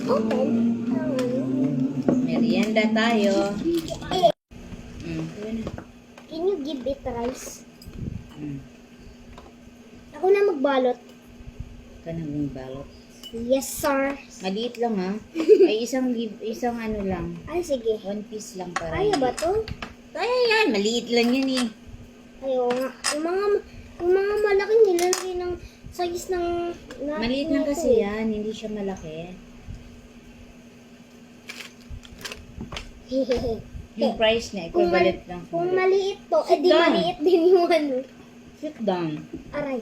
Okay. Merienda tayo. Can you give it rice? Mm. Ako na magbalot. Ito na yung balot. Yes, sir. Maliit lang ha. Ay, isang ano lang. Ay, sige. 1 piece lang para. Kaya ba to? Kaya yan. Maliit lang yan eh. Ayaw nga. Yung mga malaki nilalagay ng size ng... Maliit lang kasi yan. Hindi siya malaki. Yung price niya, equivalent lang. Kung maliit to, Sit di down. maliit din yung ano. Sit down. Aray.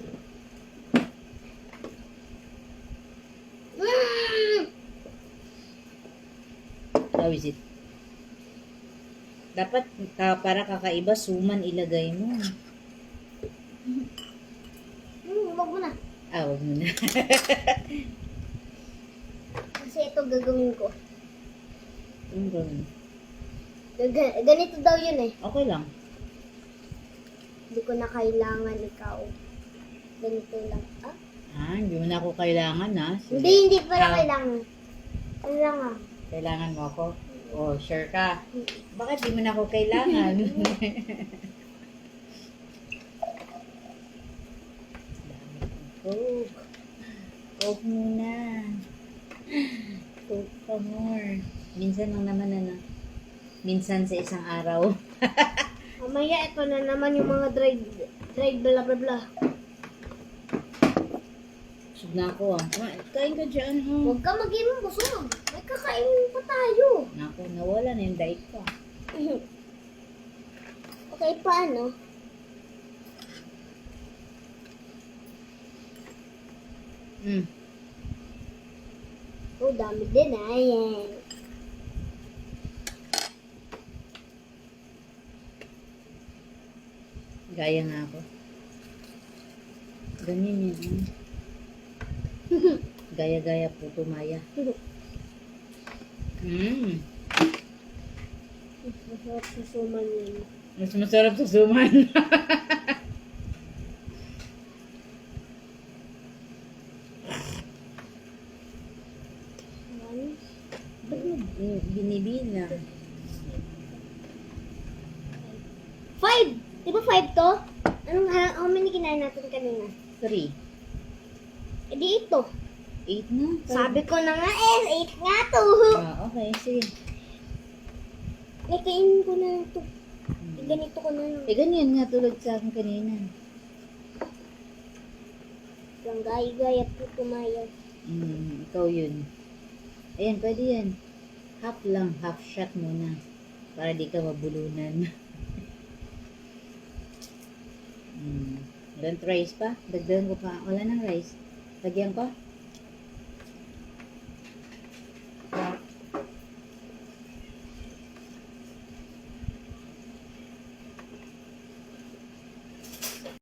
How is it? Dapat para kakaiba, suman ilagay mo. Wag mo na. Ah, wag mo na. Kasi ito gagawin ko. Yung gawin. Ganito daw yun eh. Okay lang. Hindi ko na kailangan ikaw. Ganito lang. Ah? Ah, hindi mo na ako kailangan ha. Sige. Hindi pala Ah, kailangan. Kailangan. Kailangan mo ako? Oh, sure ka. Bakit di mo na ako kailangan? Coke. Coke muna. Coke pa more. Minsan lang naman ano. Minsan sa isang araw. Mamaya ito na naman yung mga dried bla bla bla. Busog na ako ah. Kain ka dyan ha. Huwag ka maging busog. May kakainin pa tayo. Naku, nawala na yung diet ko. Okay, paano? Mm. Oh, dami din ah. Ayan. Gaya nga ako. Ganyan yan. Gaya-gaya po tumaya. Masarap sa suman yun. Mas masarap sa suman. Ba't mo binibilang? 5! Di ba 5 to? How many kinain natin kanina? 3. E di ito. 8 na. Sabi ko na nga 8 nga to. Ah, okay, sige. Eh, kainin ko na ito. Ganito ko na lang. Eh, ganyan nga tulad sa akin kanina. Lang gaya-gaya po tumaya. Ikaw yun. Ayan, pwede yan. Half lang, half shot muna. Para di ka mabulunan. Walang rice pa? Dagdagan ko pa. Wala nang rice. Lagyan ko?